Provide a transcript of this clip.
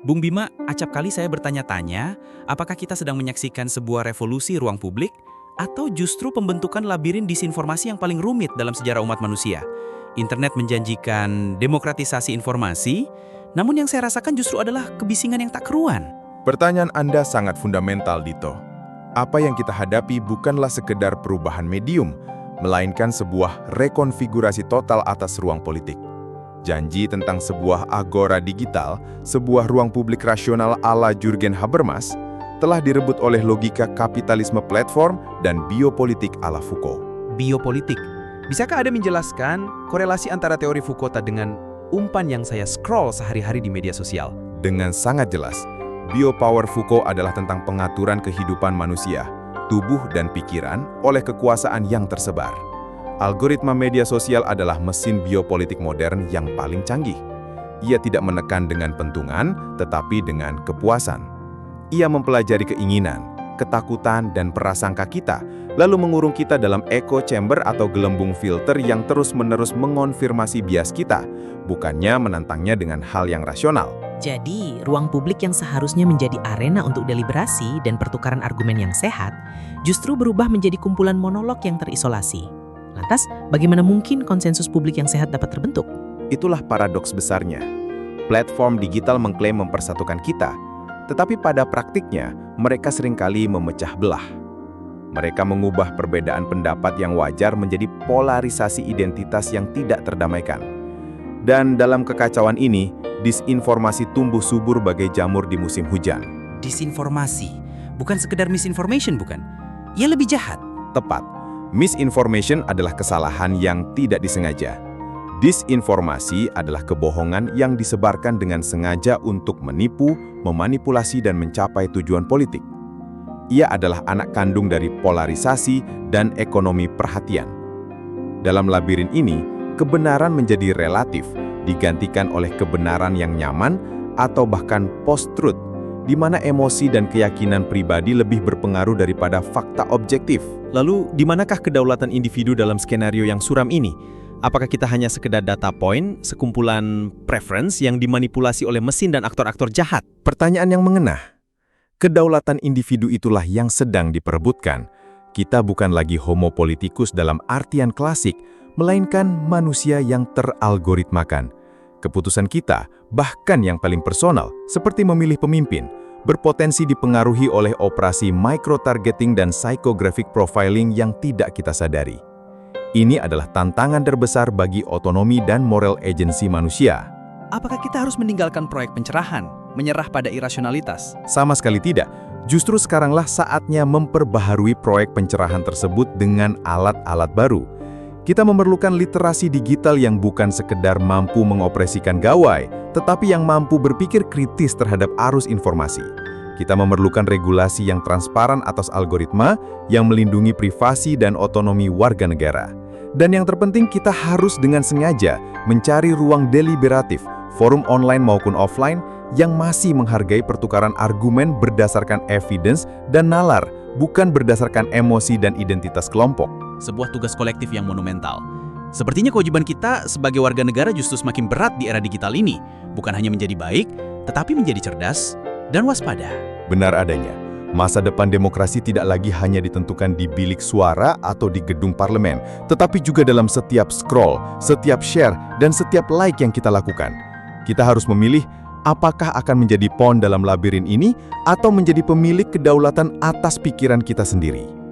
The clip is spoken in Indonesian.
Bung Bima, acap kali saya bertanya-tanya, apakah kita sedang menyaksikan sebuah revolusi ruang publik atau justru pembentukan labirin disinformasi yang paling rumit dalam sejarah umat manusia? Internet menjanjikan demokratisasi informasi, namun yang saya rasakan justru adalah kebisingan yang tak keruan. Pertanyaan Anda sangat fundamental, Dito. Apa yang kita hadapi bukanlah sekedar perubahan medium, melainkan sebuah rekonfigurasi total atas ruang politik. Janji tentang sebuah agora digital, sebuah ruang publik rasional ala Jürgen Habermas, telah direbut oleh logika kapitalisme platform dan biopolitik ala Foucault. Biopolitik. Bisakah Anda menjelaskan korelasi antara teori Foucault dengan umpan yang saya scroll sehari-hari di media sosial? Dengan sangat jelas, biopower Foucault adalah tentang pengaturan kehidupan manusia, tubuh dan pikiran oleh kekuasaan yang tersebar. Algoritma media sosial adalah mesin biopolitik modern yang paling canggih. Ia tidak menekan dengan pentungan, tetapi dengan kepuasan. Ia mempelajari keinginan, ketakutan, dan prasangka kita, lalu mengurung kita dalam echo chamber atau gelembung filter yang terus-menerus mengonfirmasi bias kita, bukannya menantangnya dengan hal yang rasional. Jadi, ruang publik yang seharusnya menjadi arena untuk deliberasi dan pertukaran argumen yang sehat, justru berubah menjadi kumpulan monolog yang terisolasi. Lantas, bagaimana mungkin konsensus publik yang sehat dapat terbentuk? Itulah paradoks besarnya. Platform digital mengklaim mempersatukan kita, tetapi pada praktiknya, mereka seringkali memecah belah. Mereka mengubah perbedaan pendapat yang wajar menjadi polarisasi identitas yang tidak terdamaikan. Dan dalam kekacauan ini, disinformasi tumbuh subur bagai jamur di musim hujan. Disinformasi, bukan sekedar misinformation, bukan? Ia lebih jahat. Tepat. Misinformation adalah kesalahan yang tidak disengaja. Disinformasi adalah kebohongan yang disebarkan dengan sengaja untuk menipu, memanipulasi, dan mencapai tujuan politik. Ia adalah anak kandung dari polarisasi dan ekonomi perhatian. Dalam labirin ini, kebenaran menjadi relatif, digantikan oleh kebenaran yang nyaman atau bahkan post-truth, di mana emosi dan keyakinan pribadi lebih berpengaruh daripada fakta objektif. Lalu, di manakah kedaulatan individu dalam skenario yang suram ini? Apakah kita hanya sekedar data point, sekumpulan preference yang dimanipulasi oleh mesin dan aktor-aktor jahat? Pertanyaan yang mengena. Kedaulatan individu itulah yang sedang diperebutkan. Kita bukan lagi homo politicus dalam artian klasik, melainkan manusia yang teralgoritmakan. Keputusan kita, bahkan yang paling personal, seperti memilih pemimpin, berpotensi dipengaruhi oleh operasi micro-targeting dan psychographic profiling yang tidak kita sadari. Ini adalah tantangan terbesar bagi otonomi dan moral agency manusia. Apakah kita harus meninggalkan proyek pencerahan, menyerah pada irasionalitas? Sama sekali tidak. Justru sekaranglah saatnya memperbaharui proyek pencerahan tersebut dengan alat-alat baru. Kita memerlukan literasi digital yang bukan sekedar mampu mengoperasikan gawai, tetapi yang mampu berpikir kritis terhadap arus informasi. Kita memerlukan regulasi yang transparan atas algoritma, yang melindungi privasi dan otonomi warga negara. Dan yang terpenting, kita harus dengan sengaja mencari ruang deliberatif, forum online maupun offline, yang masih menghargai pertukaran argumen berdasarkan evidence dan nalar, bukan berdasarkan emosi dan identitas kelompok. Sebuah tugas kolektif yang monumental. Sepertinya kewajiban kita sebagai warga negara justru semakin berat di era digital ini, bukan hanya menjadi baik, tetapi menjadi cerdas dan waspada. Benar adanya, masa depan demokrasi tidak lagi hanya ditentukan di bilik suara atau di gedung parlemen, tetapi juga dalam setiap scroll, setiap share, dan setiap like yang kita lakukan. Kita harus memilih apakah akan menjadi pawn dalam labirin ini atau menjadi pemilik kedaulatan atas pikiran kita sendiri.